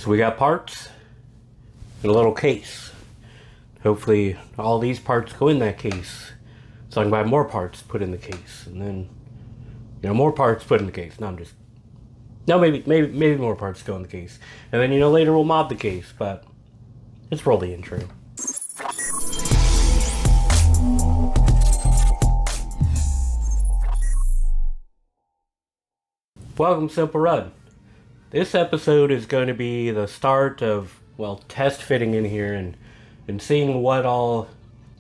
So we got parts in a little case. Hopefully all these parts go in that case, so I can buy more parts put in the case, and then more parts put in the case. Maybe more parts go in the case, and then later we'll mod the case. But let's roll the intro. Welcome, Simple Rud. This episode is going to be the start of, test fitting in here and seeing what all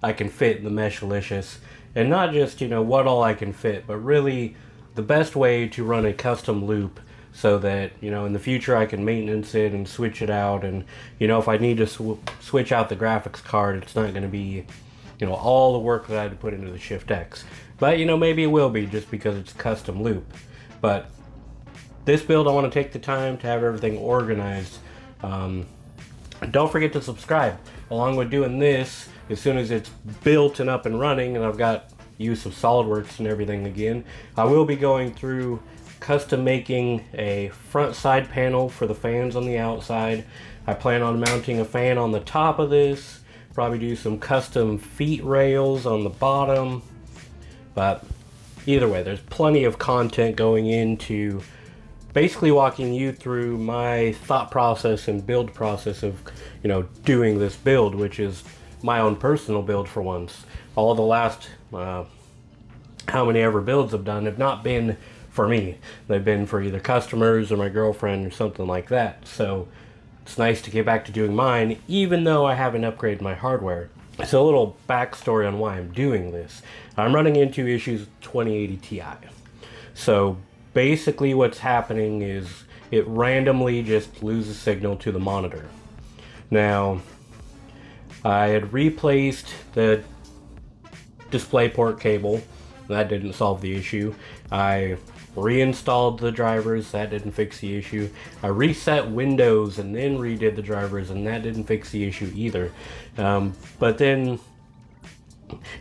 I can fit in the Meshlicious. And not just, what all I can fit, but really the best way to run a custom loop so that, in the future I can maintenance it and switch it out. And, if I need to switch out the graphics card, it's not going to be, all the work that I had to put into the Shift X. But, maybe it will be just because it's a custom loop. But this build, I want to take the time to have everything organized. Don't forget to subscribe. Along with doing this, as soon as it's built and up and running, and I've got use of SolidWorks and everything again, I will be going through custom making a front side panel for the fans on the outside. I plan on mounting a fan on the top of this, probably do some custom feet rails on the bottom. But either way, there's plenty of content going into basically walking you through my thought process and build process of, doing this build, which is my own personal build for once. All the last, how many ever builds I've done have not been for me. They've been for either customers or my girlfriend or something like that. So it's nice to get back to doing mine, even though I haven't upgraded my hardware. So a little backstory on why I'm doing this. I'm running into issues with 2080 Ti. So basically what's happening is it randomly just loses signal to the monitor. Now, I had replaced the DisplayPort cable. That didn't solve the issue. I reinstalled the drivers. That didn't fix the issue. I reset Windows and then redid the drivers, and that didn't fix the issue either. But then,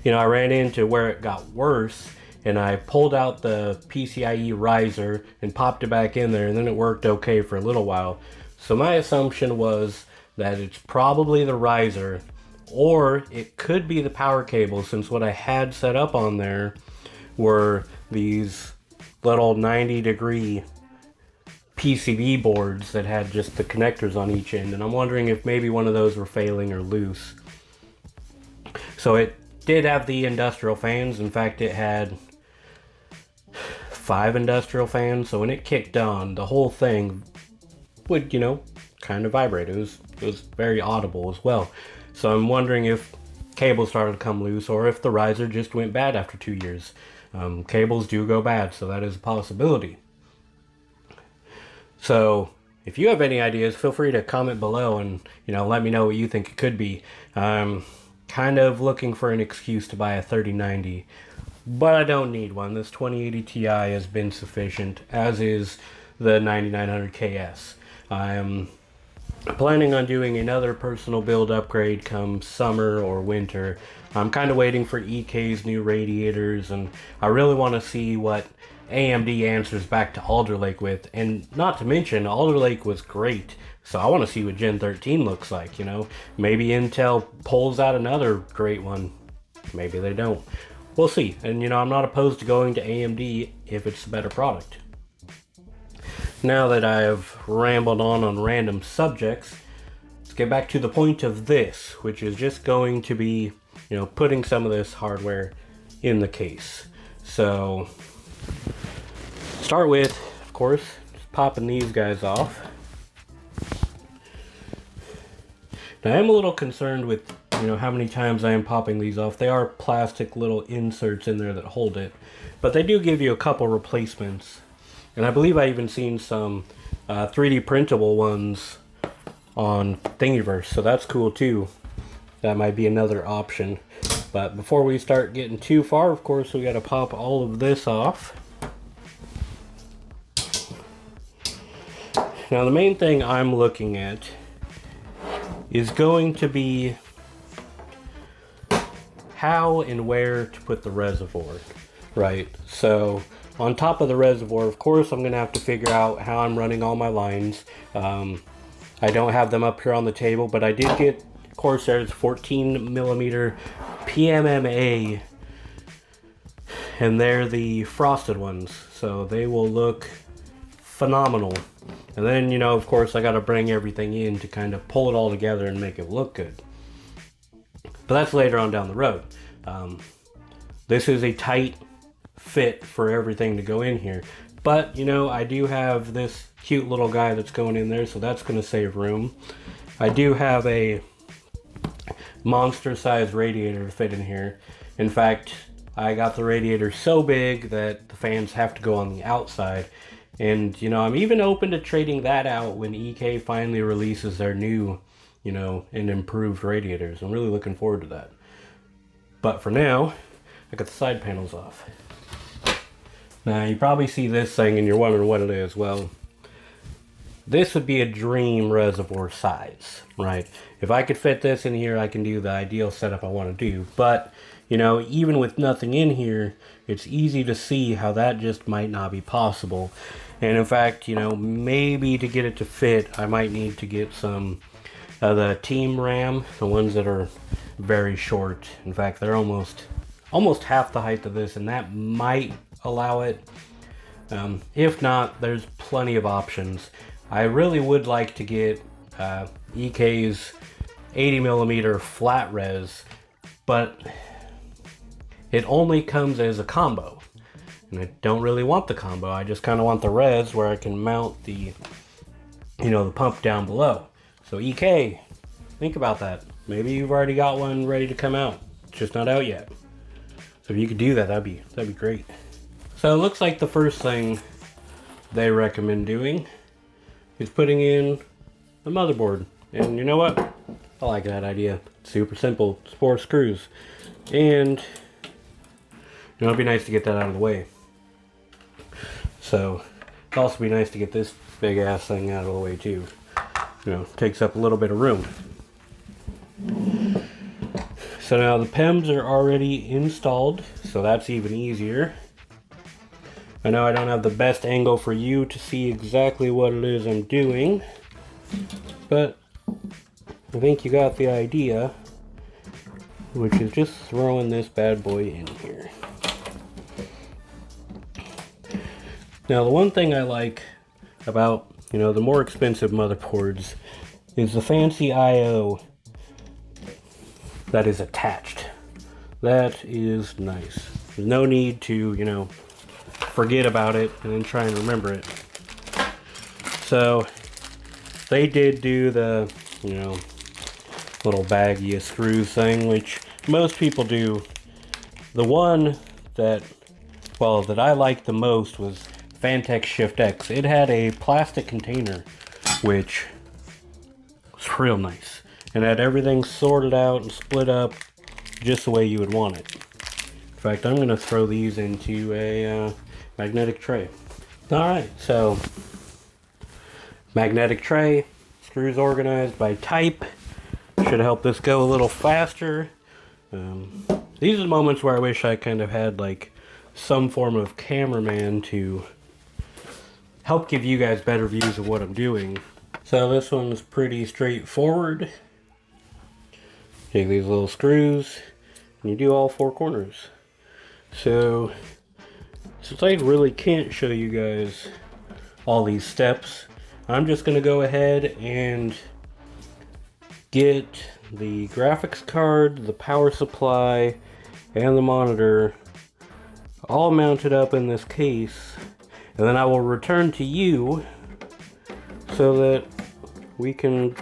I ran into where it got worse, and I pulled out the PCIe riser and popped it back in there, and then it worked okay for a little while. So my assumption was that it's probably the riser, or it could be the power cable, since what I had set up on there were these little 90-degree PCB boards that had just the connectors on each end, and I'm wondering if maybe one of those were failing or loose. So it did have the industrial fans. In fact, it had 5 industrial fans, so when it kicked on, the whole thing would, kind of vibrate. It was very audible as well. So I'm wondering if cables started to come loose, or if the riser just went bad after 2 years. Cables do go bad, so that is a possibility. So if you have any ideas, feel free to comment below and let me know what you think it could be. I'm kind of looking for an excuse to buy a 3090, but I don't need one. This 2080 Ti has been sufficient, as is the 9900 KS. I'm planning on doing another personal build upgrade come summer or winter. I'm kind of waiting for EK's new radiators, and I really want to see what AMD answers back to Alder Lake with. And not to mention, Alder Lake was great, so I want to see what Gen 13 looks like. Maybe Intel pulls out another great one. Maybe they don't. We'll see. And I'm not opposed to going to AMD if it's a better product. Now that I've rambled on random subjects, let's get back to the point of this, which is just going to be, putting some of this hardware in the case. So, start with, of course, just popping these guys off. Now, I'm a little concerned with, how many times I am popping these off. They are plastic little inserts in there that hold it, but they do give you a couple replacements. And I believe I even seen some 3D printable ones on Thingiverse, so that's cool too. That might be another option. But before we start getting too far, of course, we got to pop all of this off. Now, the main thing I'm looking at is going to be how and where to put the reservoir, right? So on top of the reservoir, of course, I'm going to have to figure out how I'm running all my lines. I don't have them up here on the table, but I did get Corsair's 14mm PMMA, and they're the frosted ones, so they will look phenomenal. And then, you know, of course, I got to bring everything in to kind of pull it all together and make it look good. But that's later on down the road. This is a tight fit for everything to go in here. But, you know, I do have this cute little guy that's going in there, so that's going to save room. I do have a monster-sized radiator to fit in here. In fact, I got the radiator so big that the fans have to go on the outside. And, you know, I'm even open to trading that out when EK finally releases their new, you know, and improved radiators. I'm really looking forward to that. But for now, I got the side panels off. Now, you probably see this thing and you're wondering what it is. Well, this would be a dream reservoir size, right? If I could fit this in here, I can do the ideal setup I want to do. But, you know, even with nothing in here, it's easy to see how that just might not be possible. And in fact, you know, maybe to get it to fit, I might need to get some of the Team RAM, the ones that are very short. In fact, they're almost half the height of this, and that might allow it. If not, there's plenty of options. I really would like to get EK's 80mm flat res, but it only comes as a combo. And I don't really want the combo. I just kind of want the res where I can mount the, you know, the pump down below. So EK, think about that. Maybe you've already got one ready to come out. It's just not out yet. So if you could do that, that'd be great. So it looks like the first thing they recommend doing is putting in the motherboard. And you know what? I like that idea. It's super simple. It's 4 screws. And you know, it'd be nice to get that out of the way. So it'd also be nice to get this big ass thing out of the way too. You know, takes up a little bit of room. So now the PEMs are already installed, so that's even easier. I know I don't have the best angle for you to see exactly what it is I'm doing, but I think you got the idea, which is just throwing this bad boy in here. Now, the one thing I like about, you know, the more expensive motherboards is the fancy I/O that is attached. That is nice. There's no need to, you know, forget about it and then try and remember it. So they did do the, you know, little baggy of screws thing, which most people do. The one that, well, that I liked the most was Phanteks Shift X. It had a plastic container, which was real nice, and had everything sorted out and split up just the way you would want it. In fact, I'm going to throw these into a magnetic tray. Alright, so magnetic tray, screws organized by type. Should help this go a little faster. These are the moments where I wish I kind of had like some form of cameraman to help give you guys better views of what I'm doing. So this one's pretty straightforward. Take these little screws and you do all 4 corners. So since I really can't show you guys all these steps, I'm just going to go ahead and get the graphics card, the power supply, and the monitor all mounted up in this case, and then I will return to you so that we can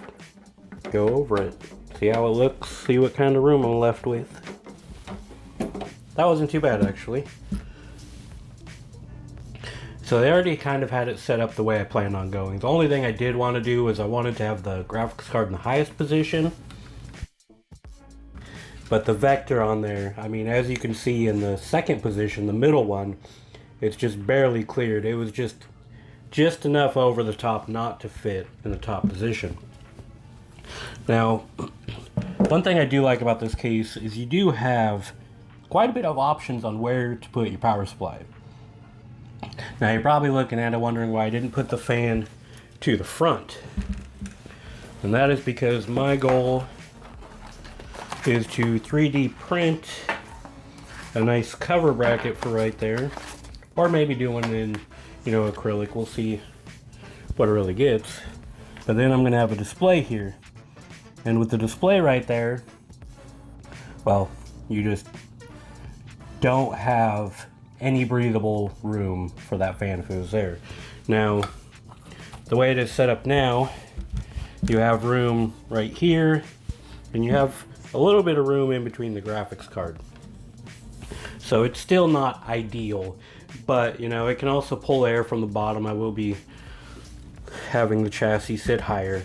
go over it, see how it looks, see what kind of room I'm left with. That wasn't too bad, actually. So they already kind of had it set up the way I planned on going. The only thing I did want to do is I wanted to have the graphics card in the highest position. But the vector on there, I mean, as you can see in the second position, the middle one, it's just barely cleared. It was just enough over the top not to fit in the top position. Now, one thing I do like about this case is you do have quite a bit of options on where to put your power supply. Now you're probably looking at it wondering why I didn't put the fan to the front. And that is because my goal is to 3D print a nice cover bracket for right there, or maybe do one in, you know, acrylic. We'll see what it really gets. But then I'm gonna have a display here, and with the display right there, well, you just don't have any breathable room for that fan if it was there. Now, the way it is set up now, you have room right here, and you have a little bit of room in between the graphics card. So it's still not ideal, but you know, it can also pull air from the bottom. I will be having the chassis sit higher.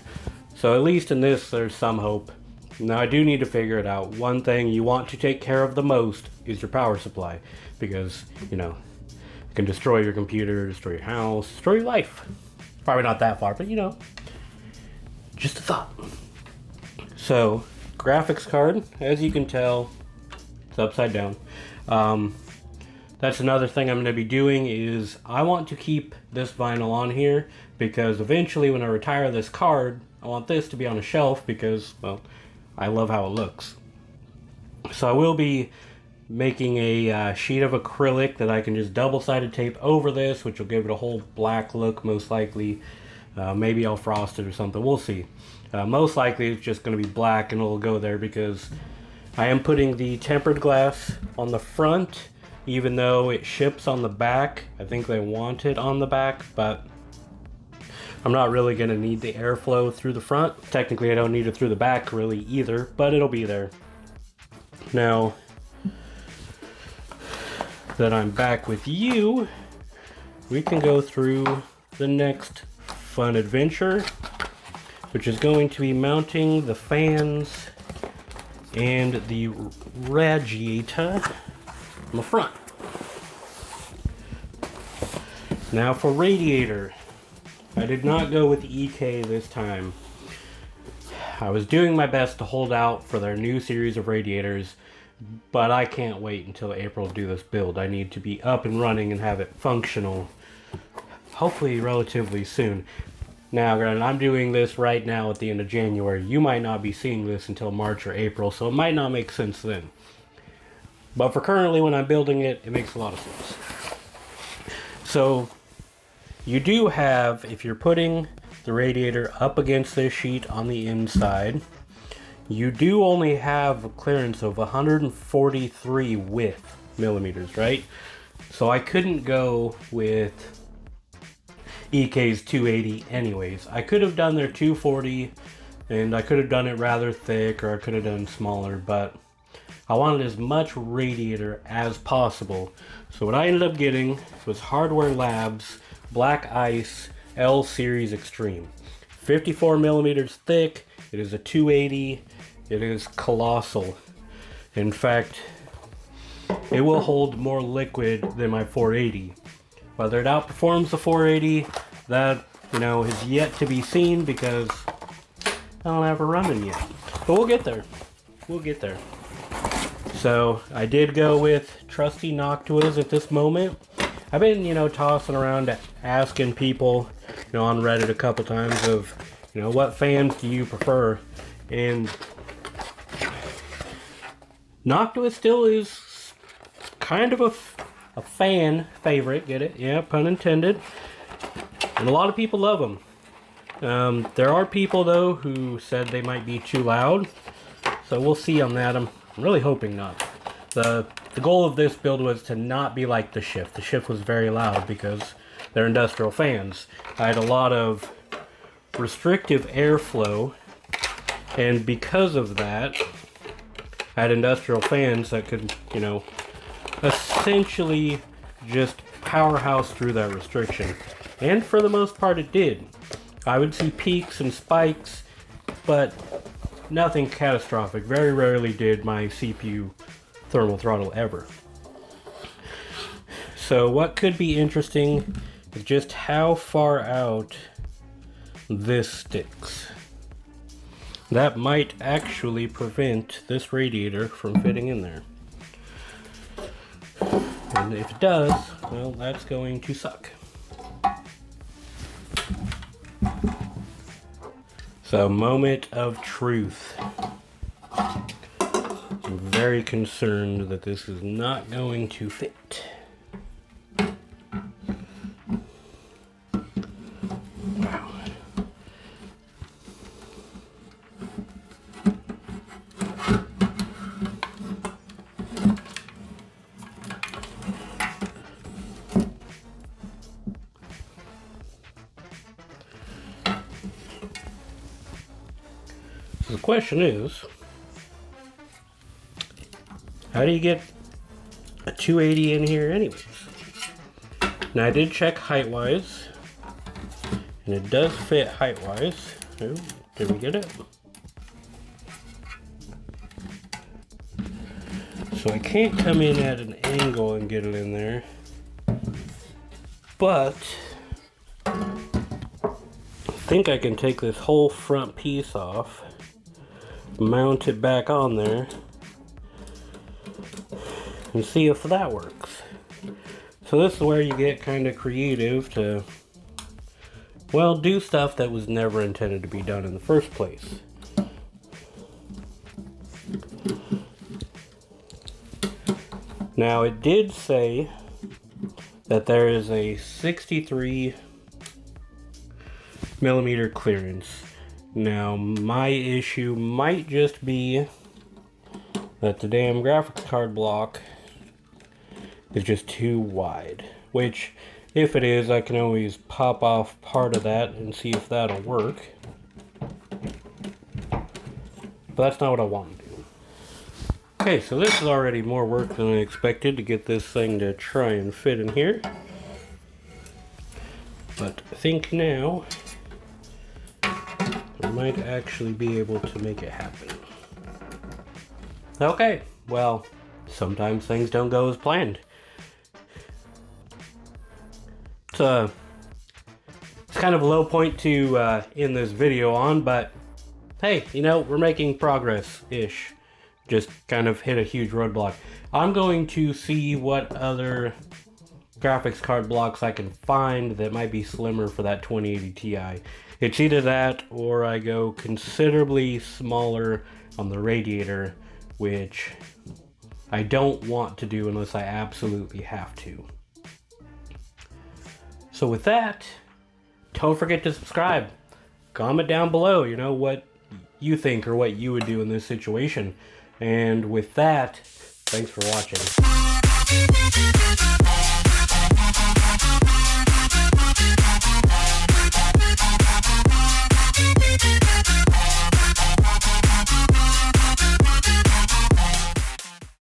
So at least in this, there's some hope. Now I do need to figure it out. One thing you want to take care of the most is your power supply, because, you know, it can destroy your computer, destroy your house, destroy your life. Probably not that far, but you know, just a thought. So, graphics card, as you can tell, it's upside down. That's another thing I'm going to be doing is I want to keep this vinyl on here because eventually when I retire this card, I want this to be on a shelf because, well, I love how it looks. So I will be making a sheet of acrylic that I can just double-sided tape over this, which will give it a whole black look most likely. Maybe I'll frost it or something, we'll see. Most likely it's just going to be black and it'll go there because I am putting the tempered glass on the front, even though it ships on the back. I think they want it on the back, but I'm not really going to need the airflow through the front. Technically, I don't need it through the back really either, but it'll be there. Now that I'm back with you, we can go through the next fun adventure, which is going to be mounting the fans and the radiator on the front. Now for radiator, I did not go with EK this time. I was doing my best to hold out for their new series of radiators, but I can't wait until April to do this build. I need to be up and running and have it functional, hopefully relatively soon. Now, granted, I'm doing this right now at the end of January. You might not be seeing this until March or April, so it might not make sense then. But for currently, when I'm building it, it makes a lot of sense. So, you do have, if you're putting the radiator up against this sheet on the inside, you do only have a clearance of 143 width millimeters, right? So I couldn't go with EK's 280 anyways. I could have done their 240 and I could have done it rather thick, or I could have done smaller, but I wanted as much radiator as possible. So what I ended up getting was Hardware Labs Black Ice L Series Extreme. 54 millimeters thick. It is a 280. It is colossal. In fact, it will hold more liquid than my 480. Whether it outperforms the 480, that, you know, is yet to be seen because I don't have it running yet. But we'll get there. We'll get there. So I did go with trusty Noctuas at this moment. I've been, you know, tossing around asking people, you know, on Reddit a couple times of, you know, what fans do you prefer? And Noctua still is kind of a fan favorite, get it? Yeah, pun intended. And a lot of people love them. There are people, though, who said they might be too loud. So we'll see on that. I'm really hoping not. The goal of this build was to not be like the Shift. The Shift was very loud because they're industrial fans. I had a lot of restrictive airflow, and because of that, I had industrial fans that could, you know, essentially just powerhouse through that restriction. And for the most part it did. I would see peaks and spikes, but nothing catastrophic. Very rarely did my CPU thermal throttle ever. So what could be interesting is just how far out this sticks. That might actually prevent this radiator from fitting in there. And if it does, well, that's going to suck. So, moment of truth. I'm very concerned that this is not going to fit. Wow. So the question is, how do you get a 280 in here anyways? Now I did check height-wise, and it does fit height-wise. Oh, did we get it? So I can't come in at an angle and get it in there, but I think I can take this whole front piece off, mount it back on there, and see if that works. So this is where you get kind of creative to, well, do stuff that was never intended to be done in the first place. Now it did say that there is a 63 millimeter clearance. Now my issue might just be that the damn graphics card block is just too wide, which if it is, I can always pop off part of that and see if that'll work, but that's not what I want to do. Okay, so this is already more work than I expected to get this thing to try and fit in here, but I think now I might actually be able to make it happen. Okay, well, sometimes things don't go as planned. It's kind of a low point to end this video on, but hey, you know, we're making progress-ish. Just kind of hit a huge roadblock. I'm going to see what other graphics card blocks I can find that might be slimmer for that 2080 Ti. It's either that or I go considerably smaller on the Radiator, which I don't want to do unless I absolutely have to. So with that, don't forget to subscribe. Comment down below, you know, what you think or what you would do in this situation. And with that, thanks for watching.